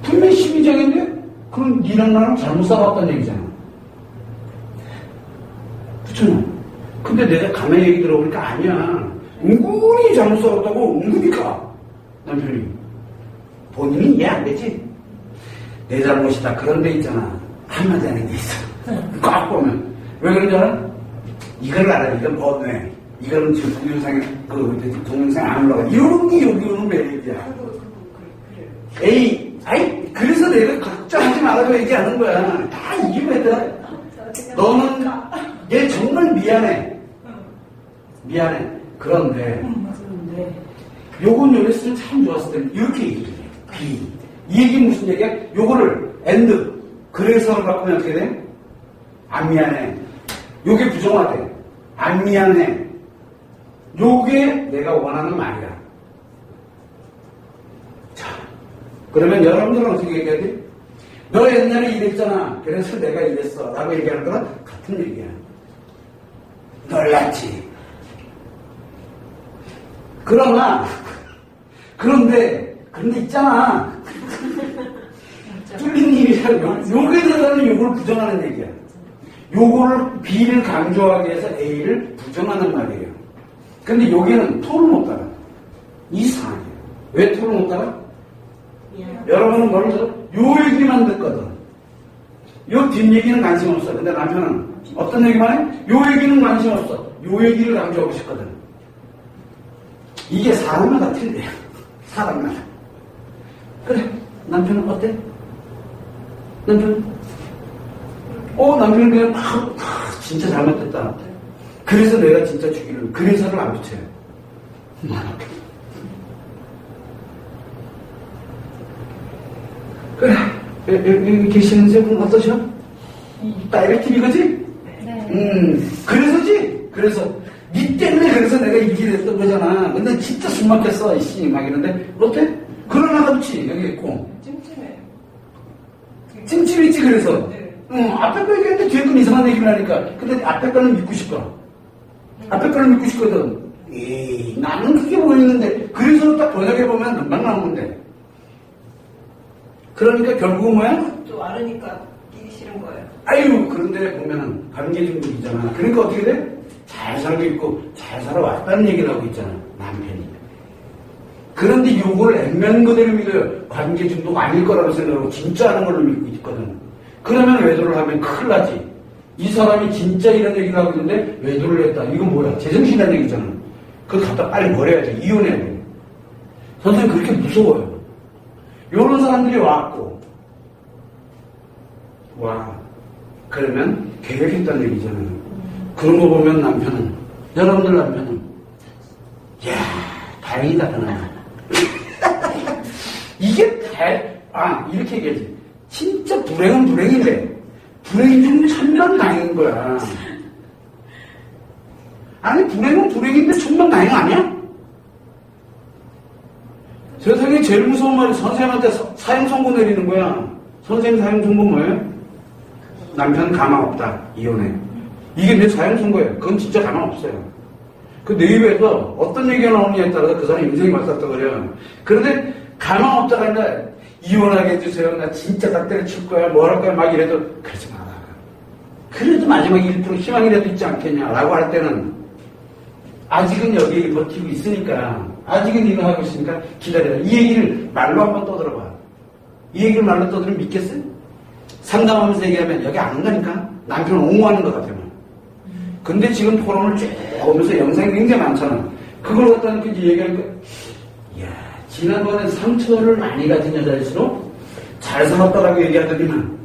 분명히 심리장인데 그럼 니랑 나랑 잘못 살아왔다는 얘기잖아. 그렇잖아. 근데 내가 가만히 얘기 들어보니까 아니야. 은근히 잘못 살았다고 은근히 가. 남편이. 본인이 이해 안 되지? 내 잘못이다. 그런 데 있잖아. 한마디 하는 게 있어. 꽉 보면. 왜 그런 줄 알아? 이걸 알아. 이건 왜? 이거는 지금 동영상에 안 올라가. 이런 게 여기 오는 매력이야. 에이, 그래서 내가 걱정하지 말라고 얘기하는 거야. 다 이유가 있더라. 너는 얘 정말 미안해. 미안해. 그런데 요건 요랬으면 참 좋았을 텐데 이렇게 얘기해. B. 이 얘기는 무슨 얘기야? 요거를 and 그래서를 바꾸면 어떻게 돼? 안 미안해. 요게 부정화돼. 안 미안해. 요게 내가 원하는 말이야. 자, 그러면 여러분들은 어떻게 얘기해야 돼? 너 옛날에 이랬잖아. 그래서 내가 이랬어. 라고 얘기하는 거랑 같은 얘기야. 놀랐지. 그런데 있잖아. 뚫린 일이야. 요게 들어가는 요걸 부정하는 얘기야. 요거를 B를 강조하기 위해서 A를 부정하는 말이에요. 근데 여기는 토를 못 따라. 이상해요. 왜 토를 못 따라? 여러분은 뭐를 요 얘기만 듣거든. 요 뒷얘기는 관심 없어. 근데 남편은 어떤 얘기만 해? 요 얘기는 관심 없어. 요 얘기를 강조하고 싶거든. 이게 사람마다 틀려요. 사람마다. 그래. 남편은 어때? 남편은 그냥 진짜 잘못됐다. 그래서 내가 진짜 죽이려고. 그래서를 안 붙여요. 그래. 여기 계시는 세분 어떠셔? 다이렉트 이거지? 네. 그래서 니 때문에 그래서 내가 이렇게 됐던 거잖아. 근데 진짜 숨 막혔어. 이씨 막 이러는데 어때? 그러나 그렇지. 여기 있고. 찜찜했지 그래서. 네. 앞에 거 얘기했는데 뒤에 건 이상한 얘기를 하니까. 근데 앞에 거는 믿고 싶어. 앞에 거는 믿고 싶거든. 에이, 나는 그게 보이는데. 그래서 딱 번역해보면 금방 나오는데. 그러니까 결국은 뭐야? 또 알으니까 끼기 싫은 거예요. 아유, 그런데 보면은 관계 중독이잖아. 그러니까 어떻게 돼? 잘 살고 있고 잘 살아왔다는 얘기를 하고 있잖아. 남편이. 그런데 요걸 액면 그대로 믿어요. 관계 중독 아닐 거라고 생각하고 진짜 하는 걸로 믿고 있거든. 그러면 외도를 하면 큰일 나지. 이 사람이 진짜 이런 얘기를 하고 있는데 외도를 했다. 이건 뭐야? 제정신이라는 얘기잖아. 그거 갖다 빨리 버려야죠. 이혼해야 돼. 선생님 그렇게 무서워요. 요런 사람들이 왔고 그러면 계획했다는 얘기잖아요. 그런 거 보면 여러분들 남편은 다행이다 그나. 이게 이렇게 얘기하지. 진짜 불행은 불행인데 불행 중 천만다행인 거야. 아니 불행은 불행인데 천만다행 아니야? 세상에 제일 무서운 말이 선생님한테 사형 선고 내리는 거야. 선생님 사형 선고 뭐예요? 남편 가망 없다. 이혼해. 이게 내 사형 선고예요. 그건 진짜 가망 없어요. 그 내 입에서 어떤 얘기가 나오느냐에 따라서 그 사람 인생이 맞닥뜨거려. 그런데 가망 없다가 아니라 이혼하게 해주세요. 나 진짜 딱 때려칠 거야. 뭐 할 거야. 막 이래도 그러지 마라. 그래도 마지막 1% 희망이라도 있지 않겠냐라고 할 때는 아직은 여기 버티고 있으니까 아직은 이거 하고 있으니까 기다려라. 이 얘기를 말로 한번 떠들어봐. 이 얘기를 말로 떠들으면 믿겠어요? 상담하면서 얘기하면 여기 안 온다니까? 남편은 옹호하는 것 같아요. 근데 지금 토론을 쭉 오면서 영상이 굉장히 많잖아. 그걸 갖다 놓고 이제 얘기하니까 지난번에 상처를 많이 가진 여자일수록 잘 살았다라고 얘기하더니만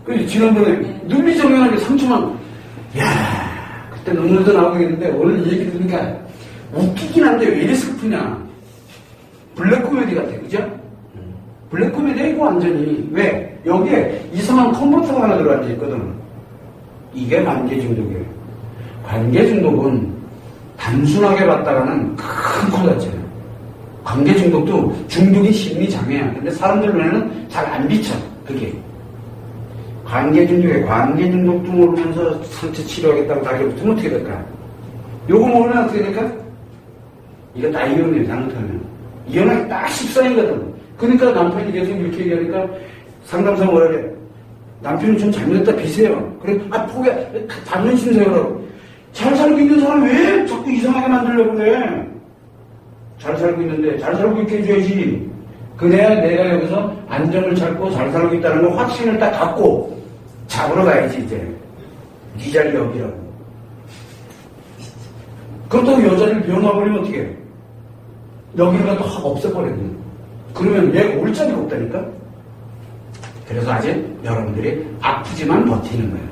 그래서 지난번에 눈이 정연하게 상처만 그때 눈물도 나오고 있는데 오늘 이 얘기 들으니까 웃기긴 한데 왜 이리 슬프냐. 블랙 코미디 같아. 그죠? 블랙 코미디야 이거 완전히. 왜? 여기에 이상한 컴퓨터가 하나 들어앉아 있거든. 이게 관계 중독이에요. 관계 중독은 단순하게 봤다가는 큰 코 다쳐요. 관계 중독도 중독이 심리장애야. 근데 사람들 눈에는 잘 안 비쳐. 그게. 관계 중독도 모르면서 상처 치료하겠다고 다리를 붙으면 어떻게 될까? 요거 모르면 어떻게 될까? 이거 다 이혼이에요, 잘못하면. 이혼하기 딱 14이거든. 그러니까 남편이 계속 이렇게 얘기하니까 상담사 뭐라 그래? 남편이 좀 잘못했다 비세요. 그래, 포기해. 자존심 세우라고. 잘 살고 있는 사람 왜 자꾸 이상하게 만들려고 그래? 잘 살고 있는데, 잘 살고 있게 해줘야지. 그래야 내가 여기서 안정을 찾고 잘 살고 있다는 거 확신을 딱 갖고 잡으러 가야지, 이제. 네 자리 여기라고. 그렇다고 여자를 변화버리면 어떻게 해? 여기를 갖다 확 없애버리거든. 그러면 얘가 올 자리가 없다니까? 그래서 아직 여러분들이 아프지만 버티는 거예요.